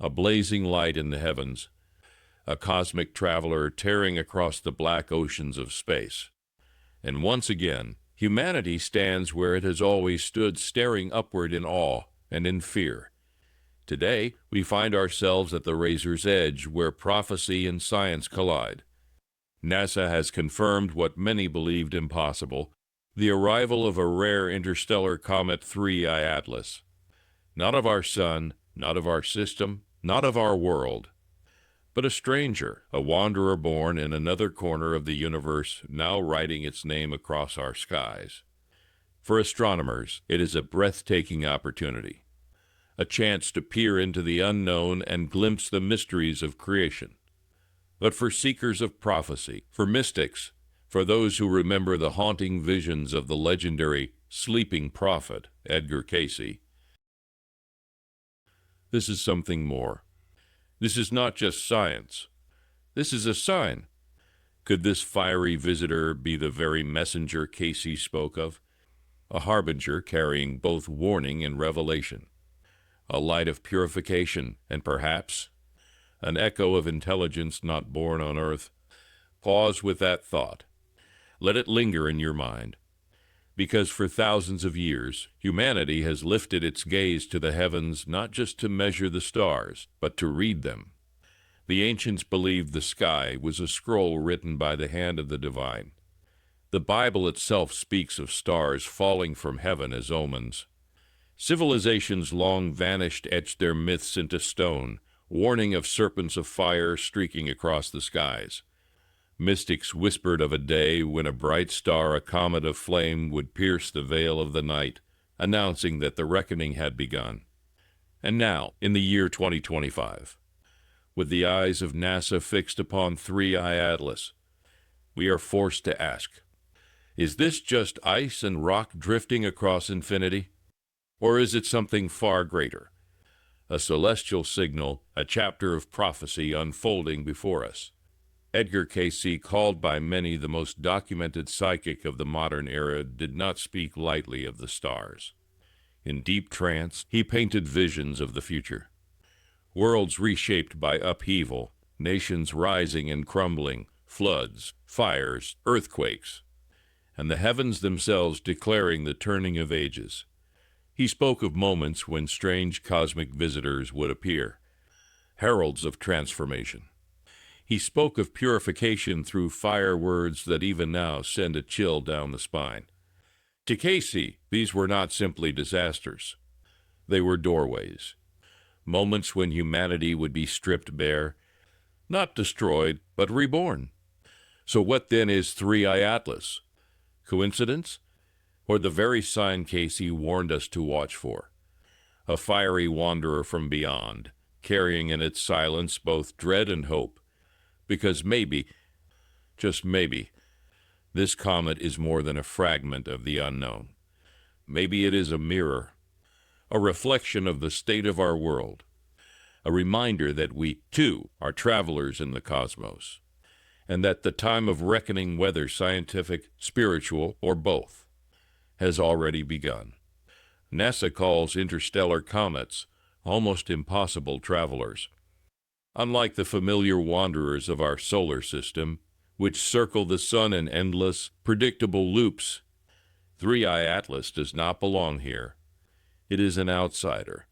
a blazing light in the heavens, a cosmic traveler tearing across the black oceans of space. And once again, humanity stands where it has always stood, staring upward in awe and in fear. Today, we find ourselves at the razor's edge where prophecy and science collide. NASA has confirmed what many believed impossible, the arrival of a rare interstellar comet 3I Atlas. Not of our sun, not of our system, not of our world, but a stranger, a wanderer born in another corner of the universe, now writing its name across our skies. For astronomers, it is a breathtaking opportunity, a chance to peer into the unknown and glimpse the mysteries of creation. But for seekers of prophecy, for mystics, for those who remember the haunting visions of the legendary sleeping prophet, Edgar Cayce, this is something more. This is not just science. This is a sign. Could this fiery visitor be the very messenger Cayce spoke of? A harbinger carrying both warning and revelation, a light of purification, and perhaps an echo of intelligence not born on earth. Pause with that thought. Let it linger in your mind. Because for thousands of years, humanity has lifted its gaze to the heavens not just to measure the stars, but to read them. The ancients believed the sky was a scroll written by the hand of the divine. The Bible itself speaks of stars falling from heaven as omens. Civilizations long vanished etched their myths into stone, warning of serpents of fire streaking across the skies. Mystics whispered of a day when a bright star, a comet of flame, would pierce the veil of the night, announcing that the reckoning had begun. And now, in the year 2025, with the eyes of NASA fixed upon 3I Atlas, we are forced to ask, is this just ice and rock drifting across infinity? Or is it something far greater? A celestial signal, a chapter of prophecy unfolding before us. Edgar Cayce, called by many the most documented psychic of the modern era, did not speak lightly of the stars. In deep trance, he painted visions of the future. Worlds reshaped by upheaval, nations rising and crumbling, floods, fires, earthquakes, and the heavens themselves declaring the turning of ages. He spoke of moments when strange cosmic visitors would appear, heralds of transformation. He spoke of purification through fire, words that even now send a chill down the spine. To Cayce, these were not simply disasters. They were doorways, moments when humanity would be stripped bare, not destroyed, but reborn. So what then is 3I Atlas? Coincidence? Or the very sign Cayce warned us to watch for? A fiery wanderer from beyond, carrying in its silence both dread and hope. Because maybe, just maybe, this comet is more than a fragment of the unknown. Maybe it is a mirror, a reflection of the state of our world, a reminder that we, too, are travelers in the cosmos, and that the time of reckoning, whether scientific, spiritual, or both, has already begun. NASA calls interstellar comets almost impossible travelers. Unlike the familiar wanderers of our solar system, which circle the sun in endless, predictable loops, 3I Atlas does not belong here. It is an outsider,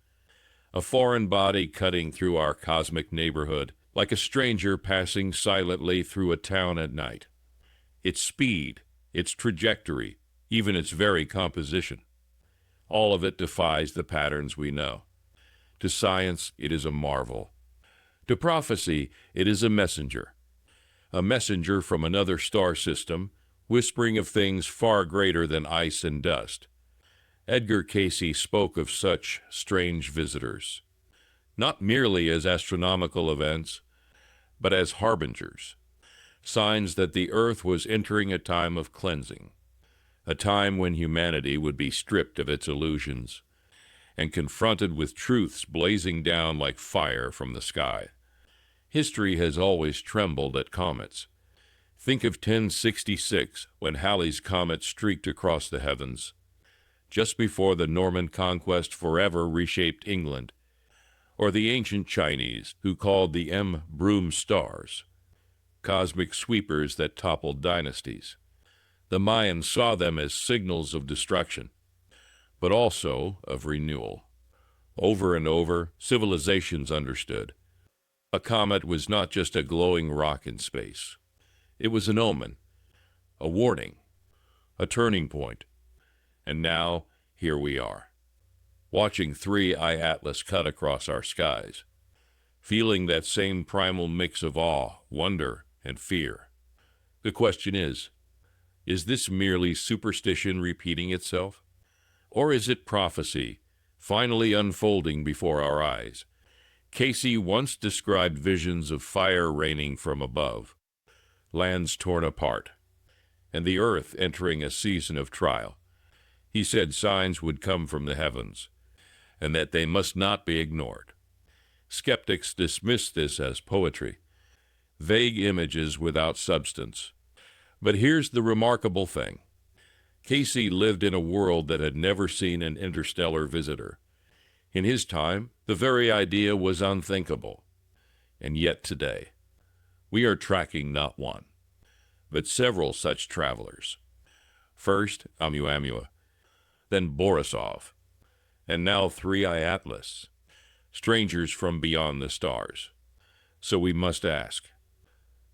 a foreign body cutting through our cosmic neighborhood, like a stranger passing silently through a town at night. Its speed, its trajectory, even its very composition, all of it defies the patterns we know. To science, it is a marvel. To prophecy, it is a messenger from another star system, whispering of things far greater than ice and dust. Edgar Cayce spoke of such strange visitors, not merely as astronomical events, but as harbingers, signs that the earth was entering a time of cleansing, a time when humanity would be stripped of its illusions and confronted with truths blazing down like fire from the sky. History has always trembled at comets. Think of 1066, when Halley's comet streaked across the heavens, just before the Norman conquest forever reshaped England. or the ancient Chinese, who called the broom stars, cosmic sweepers that toppled dynasties. The Mayans saw them as signals of destruction, but also of renewal. Over and over, civilizations understood. A comet was not just a glowing rock in space. It was an omen, a warning, a turning point. And now, here we are, watching 3I Atlas cut across our skies, feeling that same primal mix of awe, wonder, and fear. The question is this merely superstition repeating itself? Or is it prophecy, finally unfolding before our eyes? Cayce once described visions of fire raining from above, lands torn apart, and the earth entering a season of trial. He said signs would come from the heavens, and that they must not be ignored. Skeptics dismiss this as poetry, vague images without substance. But here's the remarkable thing. Cayce lived in a world that had never seen an interstellar visitor. In his time, the very idea was unthinkable. And yet today, we are tracking not one, but several such travelers. First, Oumuamua, then Borisov, and now 3I Atlas, strangers from beyond the stars. So we must ask,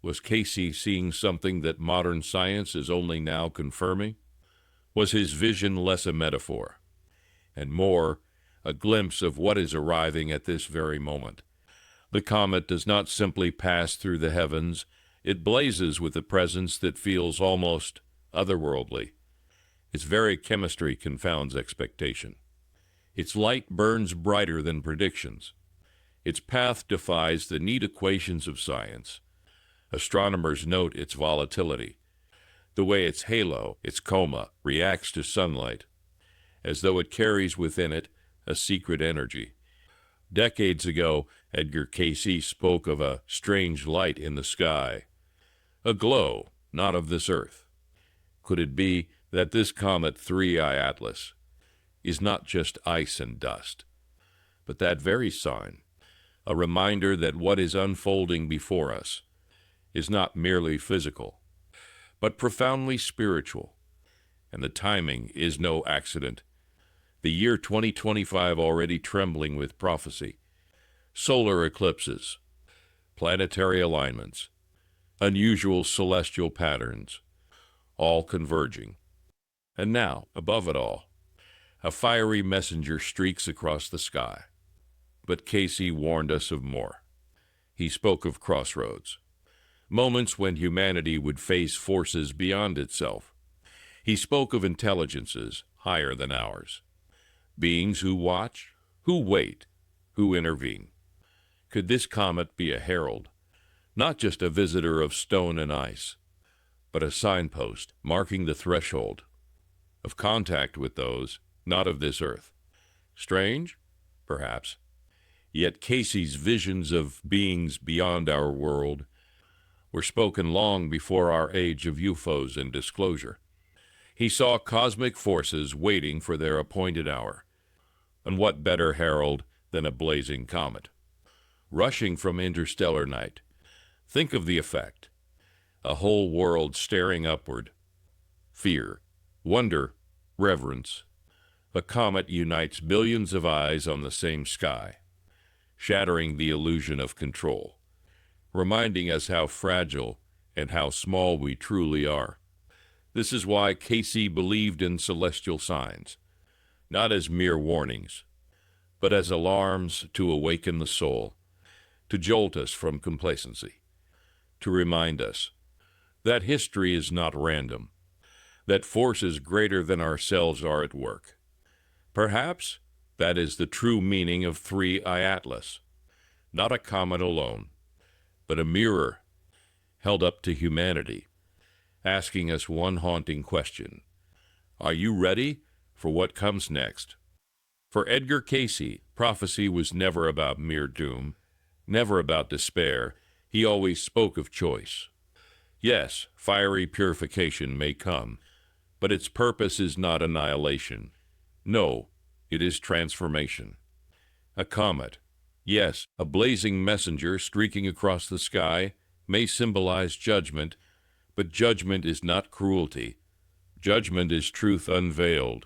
was Cayce seeing something that modern science is only now confirming? Was his vision less a metaphor, and more a glimpse of what is arriving at this very moment? The comet does not simply pass through the heavens, it blazes with a presence that feels almost otherworldly. Its very chemistry confounds expectation. Its light burns brighter than predictions. Its path defies the neat equations of science. Astronomers note its volatility, the way its halo, its coma, reacts to sunlight, as though it carries within it a secret energy. Decades ago, Edgar Cayce spoke of a strange light in the sky, a glow not of this earth. Could it be that this comet 3I Atlas is not just ice and dust, but that very sign, a reminder that what is unfolding before us is not merely physical, but profoundly spiritual, and the timing is no accident. The year 2025 already trembling with prophecy, solar eclipses, planetary alignments, unusual celestial patterns, all converging. And now, above it all, a fiery messenger streaks across the sky. But Cayce warned us of more. He spoke of crossroads, moments when humanity would face forces beyond itself. He spoke of intelligences higher than ours, beings who watch, who wait, who intervene. Could this comet be a herald, not just a visitor of stone and ice, but a signpost marking the threshold of contact with those not of this earth? Strange? Perhaps. Yet Cayce's visions of beings beyond our world were spoken long before our age of UFOs and disclosure. He saw cosmic forces waiting for their appointed hour. And what better herald than a blazing comet, rushing from interstellar night? Think of the effect. A whole world staring upward. Fear, wonder, reverence. A comet unites billions of eyes on the same sky, shattering the illusion of control, reminding us how fragile and how small we truly are. This is why Cayce believed in celestial signs, not as mere warnings, but as alarms to awaken the soul, to jolt us from complacency, to remind us that history is not random, that forces greater than ourselves are at work. Perhaps that is the true meaning of 3I Atlas, not a comet alone, but a mirror held up to humanity, asking us one haunting question: are you ready for what comes next? For Edgar Cayce, prophecy was never about mere doom, never about despair. He always spoke of choice. Yes, fiery purification may come, but its purpose is not annihilation. No, it is transformation. A comet, Yes, a blazing messenger streaking across the sky may symbolize judgment, but judgment is not cruelty. Judgment is truth unveiled.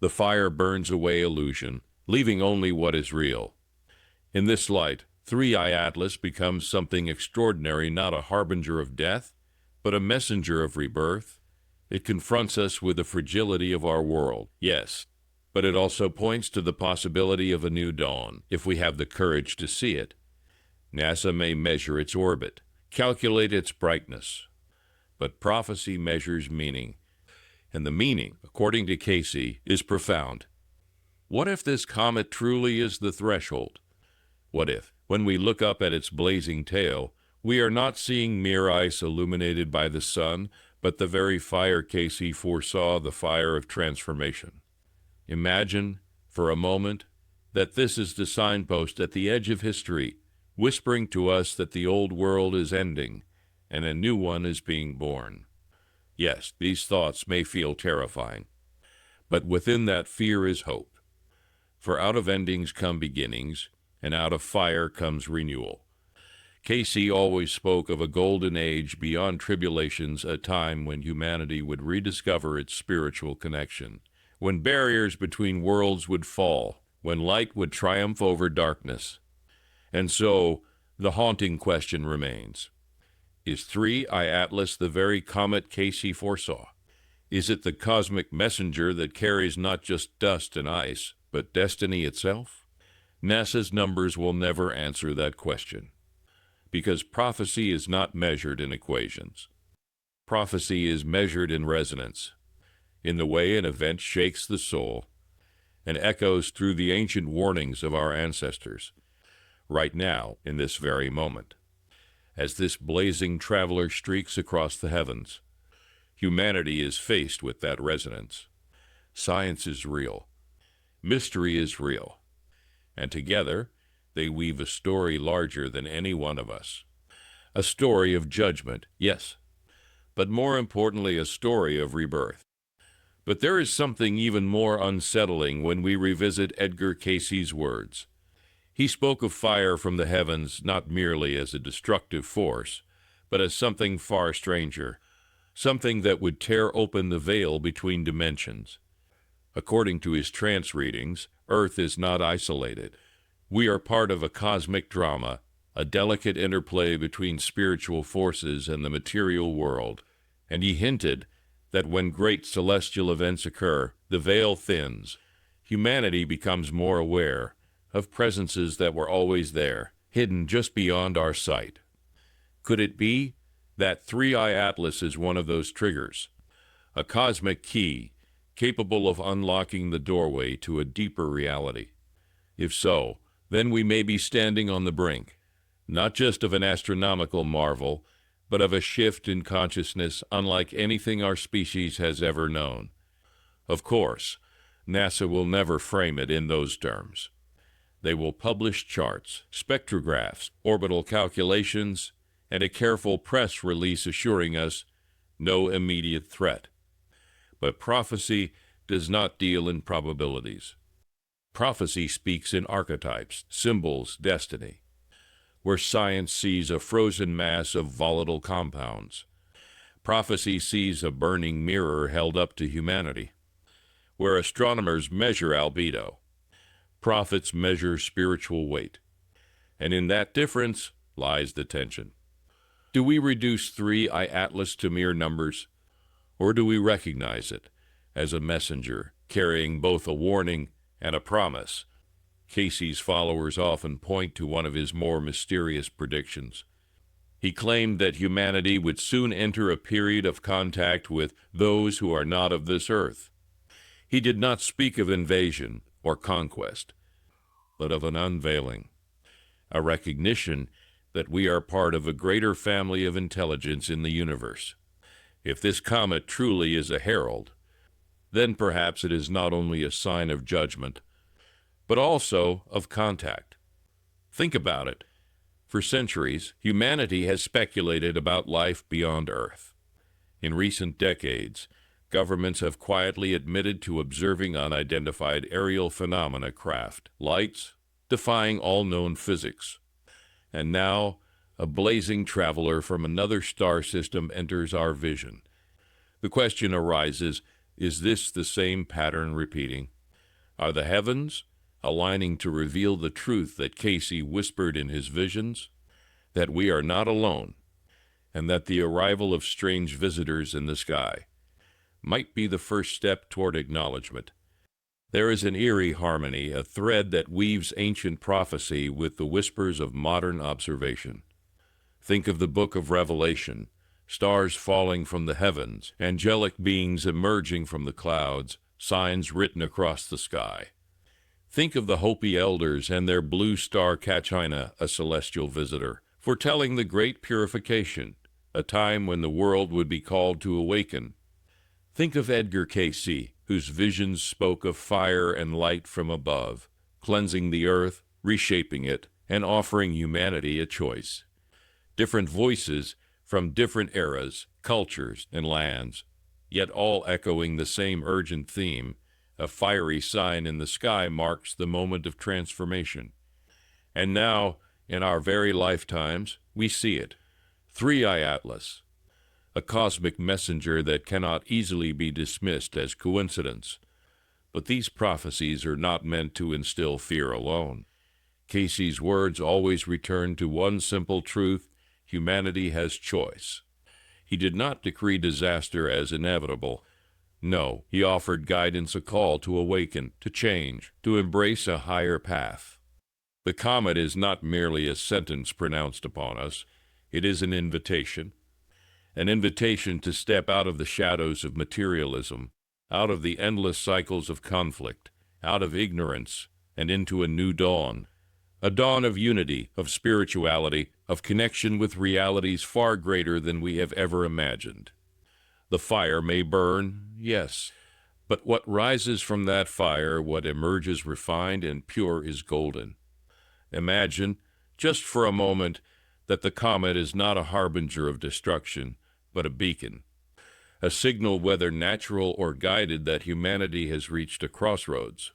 The fire burns away illusion, leaving only what is real. In this light, Three-Eye Atlas becomes something extraordinary, not a harbinger of death, but a messenger of rebirth. It confronts us with the fragility of our world, yes, but it also points to the possibility of a new dawn, if we have the courage to see it. NASA may measure its orbit, calculate its brightness, but prophecy measures meaning. And the meaning, according to Cayce, is profound. What if this comet truly is the threshold? What if, when we look up at its blazing tail, we are not seeing mere ice illuminated by the sun, but the very fire Cayce foresaw, the fire of transformation? Imagine, for a moment, that this is the signpost at the edge of history, whispering to us that the old world is ending and a new one is being born. Yes, these thoughts may feel terrifying, but within that fear is hope. For out of endings come beginnings, and out of fire comes renewal. Cayce always spoke of a golden age beyond tribulations, a time when humanity would rediscover its spiritual connection, when barriers between worlds would fall, when light would triumph over darkness. And so, the haunting question remains. Is Three-Eye Atlas the very comet Cayce foresaw? Is it the cosmic messenger that carries not just dust and ice, but destiny itself? NASA's numbers will never answer that question, because prophecy is not measured in equations. Prophecy is measured in resonance, in the way an event shakes the soul and echoes through the ancient warnings of our ancestors, right now, in this very moment. As this blazing traveler streaks across the heavens, humanity is faced with that resonance. Science is real. Mystery is real. And together, they weave a story larger than any one of us. A story of judgment, yes, but more importantly, a story of rebirth. But there is something even more unsettling when we revisit Edgar Cayce's words. He spoke of fire from the heavens not merely as a destructive force, but as something far stranger, something that would tear open the veil between dimensions. According to his trance readings, Earth is not isolated. We are part of a cosmic drama, a delicate interplay between spiritual forces and the material world. And he hinted that when great celestial events occur, the veil thins. Humanity becomes more aware of presences that were always there, hidden just beyond our sight. Could it be that Three-Eye Atlas is one of those triggers, a cosmic key capable of unlocking the doorway to a deeper reality? If so, then we may be standing on the brink, not just of an astronomical marvel, but of a shift in consciousness unlike anything our species has ever known. Of course, NASA will never frame it in those terms. They will publish charts, spectrographs, orbital calculations, and a careful press release assuring us no immediate threat. But prophecy does not deal in probabilities. Prophecy speaks in archetypes, symbols, destiny. Where science sees a frozen mass of volatile compounds, prophecy sees a burning mirror held up to humanity. Where astronomers measure albedo, prophets measure spiritual weight. And in that difference lies the tension. Do we reduce Three-Eye Atlas to mere numbers, or do we recognize it as a messenger carrying both a warning and a promise? Cayce's followers often point to one of his more mysterious predictions. He claimed that humanity would soon enter a period of contact with those who are not of this earth. He did not speak of invasion or conquest, but of an unveiling, a recognition that we are part of a greater family of intelligence in the universe. If this comet truly is a herald, then perhaps it is not only a sign of judgment, but also of contact. Think about it. For centuries, humanity has speculated about life beyond Earth. In recent decades, governments have quietly admitted to observing unidentified aerial phenomena, craft, lights, defying all known physics. And now, a blazing traveler from another star system enters our vision. The question arises, is this the same pattern repeating? Are the heavens aligning to reveal the truth that Cayce whispered in his visions? That we are not alone, and that the arrival of strange visitors in the sky might be the first step toward acknowledgement. There is an eerie harmony, a thread that weaves ancient prophecy with the whispers of modern observation. Think of the book of Revelation, stars falling from the heavens, angelic beings emerging from the clouds, signs written across the sky. Think of the Hopi elders and their blue star Kachina, a celestial visitor, foretelling the great purification, a time when the world would be called to awaken. Think of Edgar Cayce, whose visions spoke of fire and light from above, cleansing the earth, reshaping it, and offering humanity a choice. Different voices from different eras, cultures, and lands, yet all echoing the same urgent theme. A fiery sign in the sky marks the moment of transformation. And now, in our very lifetimes, we see it. Three-Eye Atlas, a cosmic messenger that cannot easily be dismissed as coincidence. But these prophecies are not meant to instill fear alone. Cayce's words always return to one simple truth: humanity has choice. He did not decree disaster as inevitable. No, he offered guidance, a call to awaken, to change, to embrace a higher path. The comet is not merely a sentence pronounced upon us. It is an invitation to step out of the shadows of materialism, out of the endless cycles of conflict, out of ignorance, and into a new dawn. A dawn of unity, of spirituality, of connection with realities far greater than we have ever imagined. The fire may burn, yes, but what rises from that fire, what emerges refined and pure, is golden. Imagine, just for a moment, that the comet is not a harbinger of destruction, but a beacon, a signal, whether natural or guided, that humanity has reached a crossroads.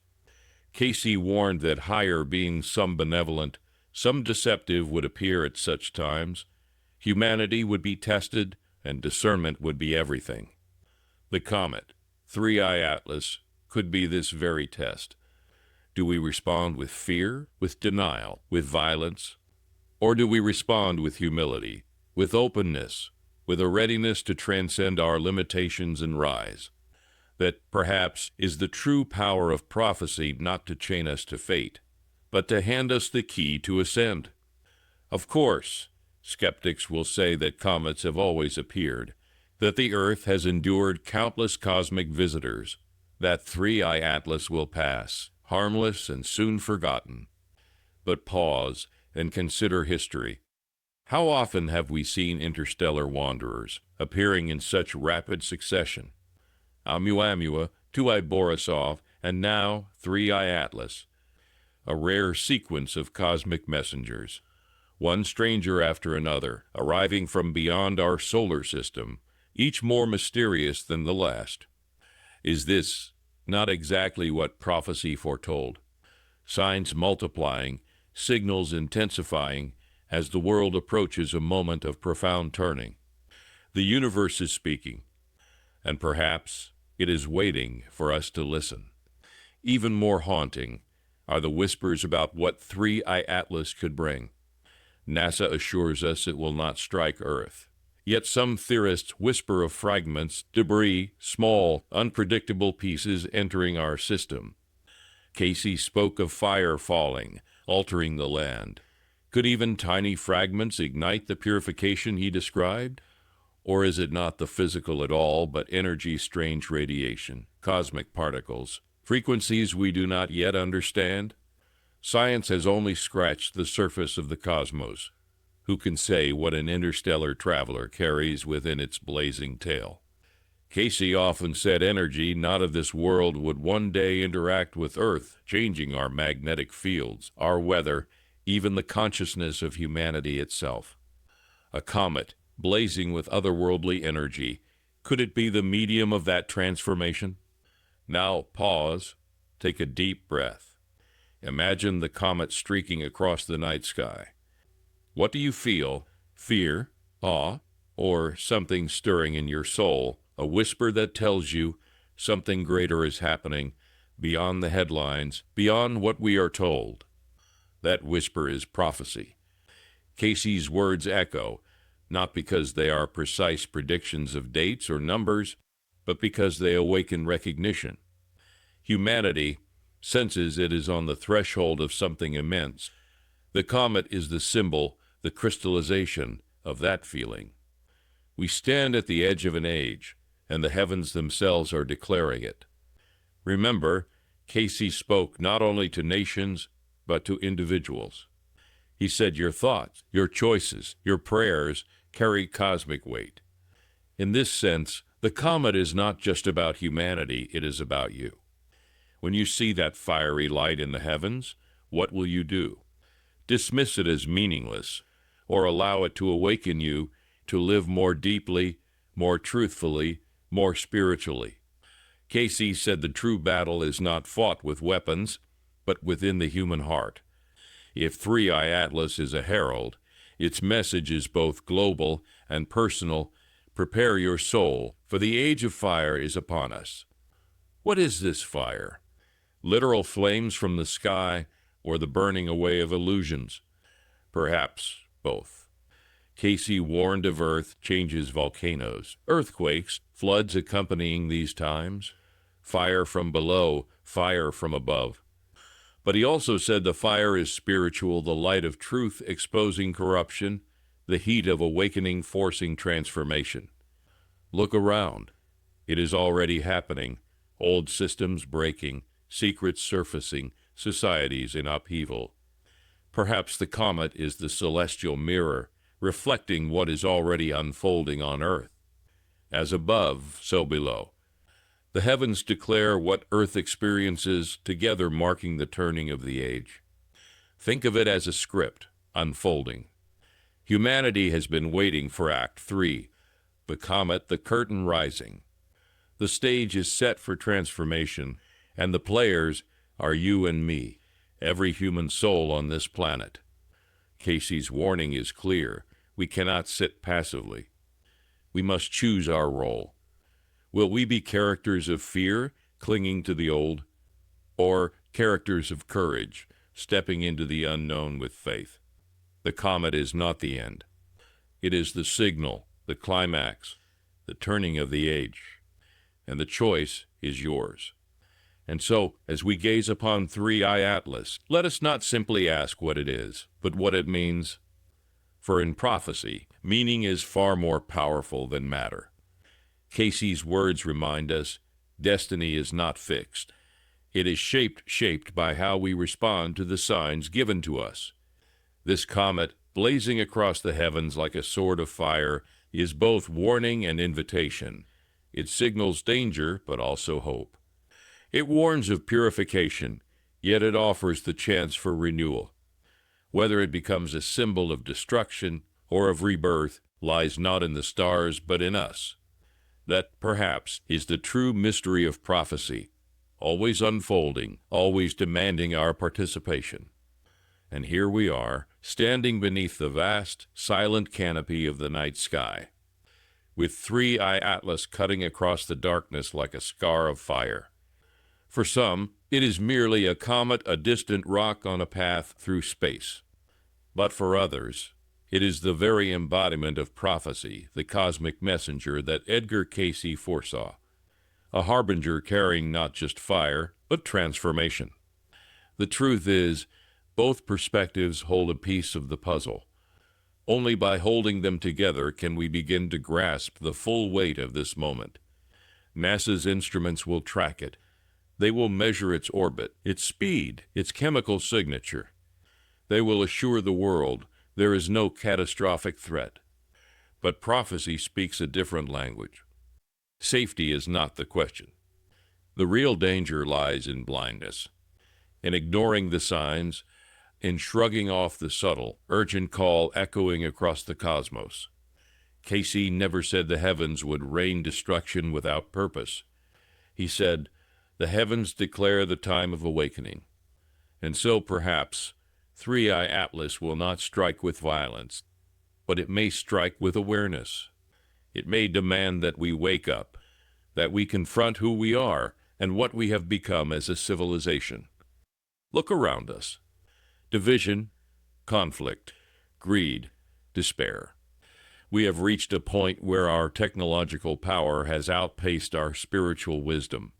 Cayce warned that higher beings, some benevolent, some deceptive, would appear at such times. Humanity would be tested, and discernment would be everything. The comet, Three-Eye Atlas, could be this very test. Do we respond with fear, with denial, with violence? Or do we respond with humility, with openness, with a readiness to transcend our limitations and rise? That, perhaps, is the true power of prophecy, not to chain us to fate, but to hand us the key to ascend. Of course, skeptics will say that comets have always appeared, that the Earth has endured countless cosmic visitors, that Three-Eye Atlas will pass, harmless and soon forgotten. But pause and consider history. How often have we seen interstellar wanderers appearing in such rapid succession? Oumuamua, Two-Eye Borisov, and now Three-Eye Atlas. A rare sequence of cosmic messengers, one stranger after another, arriving from beyond our solar system, each more mysterious than the last. Is this not exactly what prophecy foretold? Signs multiplying, signals intensifying, as the world approaches a moment of profound turning. The universe is speaking, and perhaps it is waiting for us to listen. Even more haunting are the whispers about what Three-Eye Atlas could bring. NASA assures us it will not strike Earth. Yet some theorists whisper of fragments, debris, small, unpredictable pieces entering our system. Cayce spoke of fire falling, altering the land. Could even tiny fragments ignite the purification he described? Or is it not the physical at all, but energy, strange radiation, cosmic particles, frequencies we do not yet understand? Science has only scratched the surface of the cosmos. Who can say what an interstellar traveler carries within its blazing tail? Cayce often said energy not of this world would one day interact with Earth, changing our magnetic fields, our weather, even the consciousness of humanity itself. A comet, blazing with otherworldly energy, could it be the medium of that transformation? Now pause, take a deep breath. Imagine the comet streaking across the night sky. What do you feel? Fear, awe, or something stirring in your soul, a whisper that tells you something greater is happening, beyond the headlines, beyond what we are told? That whisper is prophecy. Cayce's words echo, not because they are precise predictions of dates or numbers, but because they awaken recognition. Humanity senses it is on the threshold of something immense. The comet is the symbol, the crystallization of that feeling. We stand at the edge of an age, and the heavens themselves are declaring it. Remember, Cayce spoke not only to nations, but to individuals. He said your thoughts, your choices, your prayers carry cosmic weight. In this sense, the comet is not just about humanity, it is about you. When you see that fiery light in the heavens, what will you do? Dismiss it as meaningless, or allow it to awaken you to live more deeply, more truthfully, more spiritually? Cayce said the true battle is not fought with weapons, but within the human heart. If 3i Atlas is a herald, its message is both global and personal. Prepare your soul, for the age of fire is upon us. What is this fire? Literal flames from the sky, or the burning away of illusions? Perhaps both. Cayce warned of earth changes, volcanoes, earthquakes, floods accompanying these times, fire from below, fire from above. But he also said the fire is spiritual, the light of truth exposing corruption, the heat of awakening forcing transformation. Look around. It is already happening. Old systems breaking, secrets surfacing, societies in upheaval. Perhaps the comet is the celestial mirror, reflecting what is already unfolding on earth. As above, so below. The heavens declare what earth experiences, together marking the turning of the age. Think of it as a script, unfolding. Humanity has been waiting for Act 3, the comet, the curtain rising. The stage is set for transformation, and the players are you and me, every human soul on this planet. Cayce's warning is clear. We cannot sit passively. We must choose our role. Will we be characters of fear, clinging to the old, or characters of courage, stepping into the unknown with faith? The comet is not the end. It is the signal, the climax, the turning of the age, and the choice is yours. And so, as we gaze upon 3i Atlas, let us not simply ask what it is, but what it means. For in prophecy, meaning is far more powerful than matter. Cayce's words remind us, destiny is not fixed. It is shaped by how we respond to the signs given to us. This comet, blazing across the heavens like a sword of fire, is both warning and invitation. It signals danger, but also hope. It warns of purification, yet it offers the chance for renewal. Whether it becomes a symbol of destruction or of rebirth lies not in the stars, but in us. That, perhaps, is the true mystery of prophecy, always unfolding, always demanding our participation. And here we are, standing beneath the vast, silent canopy of the night sky, with 3i Atlas cutting across the darkness like a scar of fire. For some, it is merely a comet, a distant rock on a path through space. But for others, it is the very embodiment of prophecy, the cosmic messenger that Edgar Cayce foresaw, a harbinger carrying not just fire, but transformation. The truth is, both perspectives hold a piece of the puzzle. Only by holding them together can we begin to grasp the full weight of this moment. NASA's instruments will track it. They will measure its orbit, its speed, its chemical signature. They will assure the world there is no catastrophic threat. But prophecy speaks a different language. Safety is not the question. The real danger lies in blindness, in ignoring the signs, in shrugging off the subtle, urgent call echoing across the cosmos. Cayce never said the heavens would rain destruction without purpose. He said, "The heavens declare the time of awakening." And so perhaps Three-Eye Atlas will not strike with violence, but it may strike with awareness. It may demand that we wake up, that we confront who we are and what we have become as a civilization. Look around us. Division, conflict, greed, despair. We have reached a point where our technological power has outpaced our spiritual wisdom.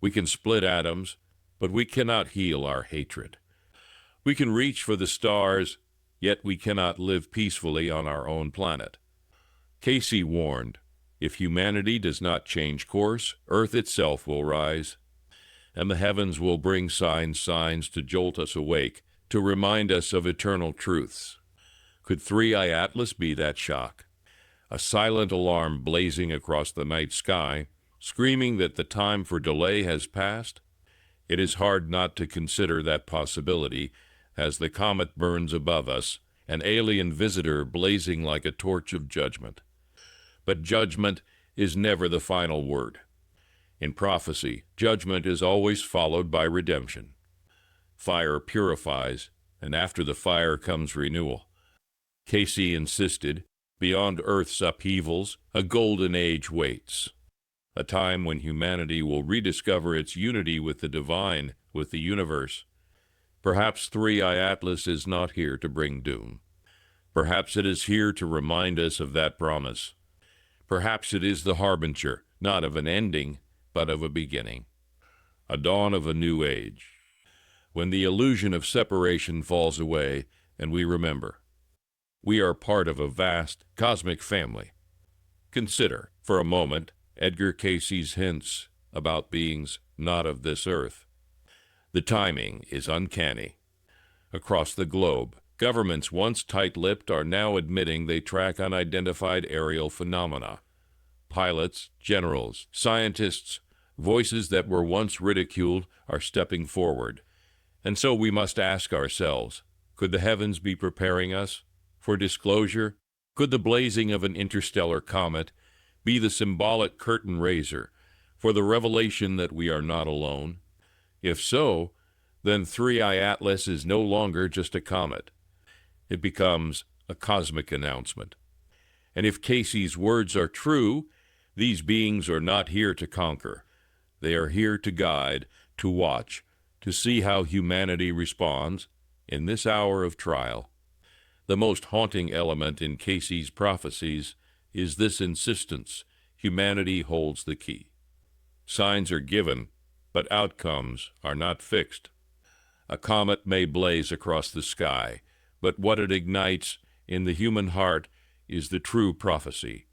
We can split atoms, but we cannot heal our hatred. We can reach for the stars, yet we cannot live peacefully on our own planet. Cayce warned, if humanity does not change course, Earth itself will rise, and the heavens will bring signs to jolt us awake, to remind us of eternal truths. Could Three-Eye Atlas be that shock? A silent alarm blazing across the night sky, screaming that the time for delay has passed? It is hard not to consider that possibility as the comet burns above us, an alien visitor blazing like a torch of judgment. But judgment is never the final word. In prophecy, judgment is always followed by redemption. Fire purifies, and after the fire comes renewal. Cayce insisted, beyond Earth's upheavals, a golden age waits. A time when humanity will rediscover its unity with the divine, with the universe. Perhaps Three-Eye Atlas is not here to bring doom. Perhaps it is here to remind us of that promise. Perhaps it is the harbinger, not of an ending, but of a beginning. A dawn of a new age. When the illusion of separation falls away and we remember, we are part of a vast cosmic family. Consider, for a moment, Edgar Cayce's hints about beings not of this earth. The timing is uncanny. Across the globe, governments once tight-lipped are now admitting they track unidentified aerial phenomena. Pilots, generals, scientists, voices that were once ridiculed are stepping forward. And so we must ask ourselves, could the heavens be preparing us for disclosure? Could the blazing of an interstellar comet be the symbolic curtain raiser for the revelation that we are not alone? If so, then Three-Eye Atlas is no longer just a comet. It becomes a cosmic announcement. And if Cayce's words are true, these beings are not here to conquer. They are here to guide, to watch, to see how humanity responds in this hour of trial. The most haunting element in Cayce's prophecies is this insistence: humanity holds the key. Signs are given, but outcomes are not fixed. A comet may blaze across the sky, but what it ignites in the human heart is the true prophecy.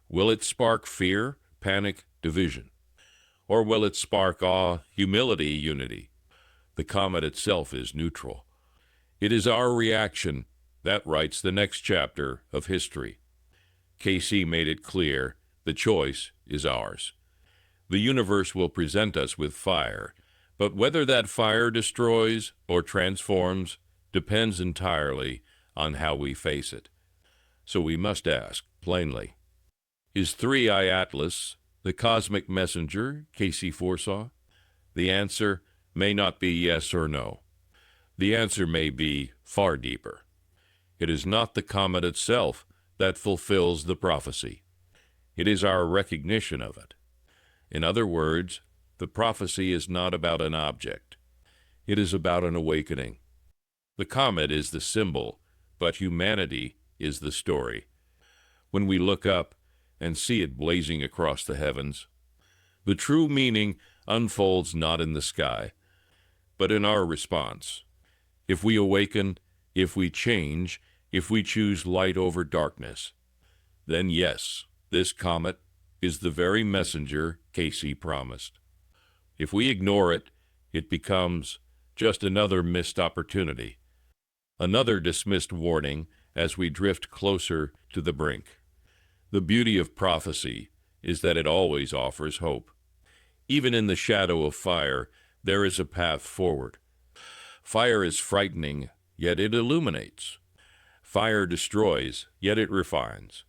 Will it spark fear, panic, division? Or will it spark awe, humility, unity? The comet itself is neutral. It is our reaction that writes the next chapter of history. Cayce made it clear, the choice is ours. The universe will present us with fire, but whether that fire destroys or transforms depends entirely on how we face it. So we must ask, plainly, is Three-Eye Atlas the cosmic messenger Cayce foresaw? The answer may not be yes or no. The answer may be far deeper. It is not the comet itself that fulfills the prophecy. It is our recognition of it. In other words, the prophecy is not about an object. It is about an awakening. The comet is the symbol, but humanity is the story. When we look up and see it blazing across the heavens, the true meaning unfolds not in the sky, but in our response. If we awaken, if we change, if we choose light over darkness, then yes, this comet is the very messenger Cayce promised. If we ignore it, it becomes just another missed opportunity, another dismissed warning as we drift closer to the brink. The beauty of prophecy is that it always offers hope. Even in the shadow of fire, there is a path forward. Fire is frightening, yet it illuminates. Fire destroys, yet it refines.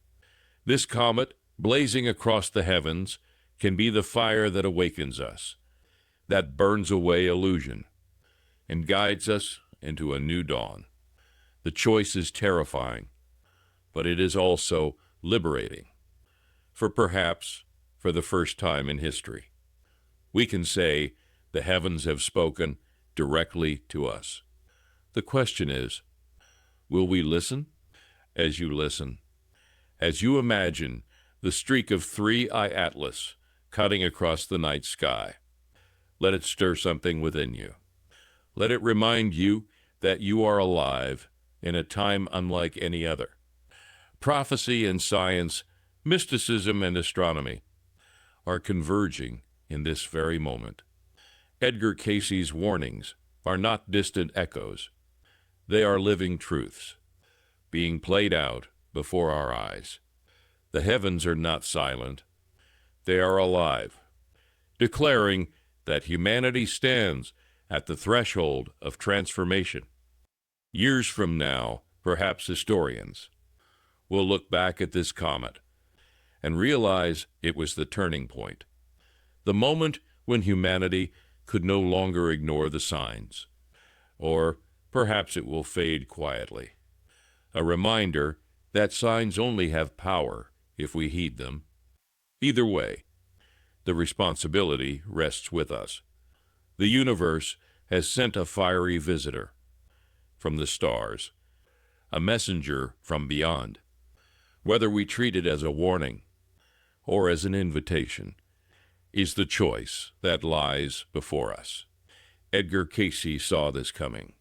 This comet, blazing across the heavens, can be the fire that awakens us, that burns away illusion. and guides us into a new dawn. The choice is terrifying, but it is also liberating. For perhaps, for the first time in history, we can say the heavens have spoken directly to us. The question is, will we listen? As you listen, as you imagine the streak of 3-eye Atlas cutting across the night sky, let it stir something within you. Let it remind you that you are alive in a time unlike any other. Prophecy and science, mysticism and astronomy are converging in this very moment. Edgar Cayce's warnings are not distant echoes. They are living truths, being played out before our eyes. The heavens are not silent. They are alive, declaring that humanity stands at the threshold of transformation. Years from now, perhaps historians will look back at this comet and realize it was the turning point, the moment when humanity could no longer ignore the signs. Or perhaps it will fade quietly, a reminder that signs only have power if we heed them. Either way, the responsibility rests with us. The universe has sent a fiery visitor from the stars, a messenger from beyond. Whether we treat it as a warning or as an invitation is the choice that lies before us. Edgar Cayce saw this coming.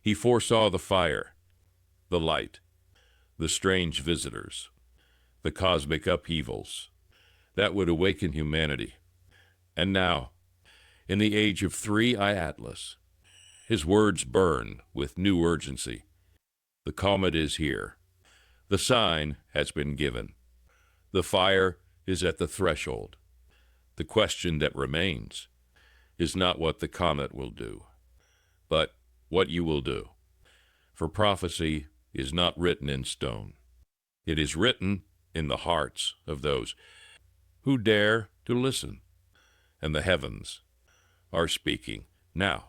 He foresaw the fire, the light, the strange visitors, the cosmic upheavals that would awaken humanity. And now, in the age of 3-eye Atlas, his words burn with new urgency. The comet is here. The sign has been given. The fire is at the threshold. The question that remains is not what the comet will do, but what you will do. For prophecy is not written in stone. It is written in the hearts of those who dare to listen. And the heavens are speaking now.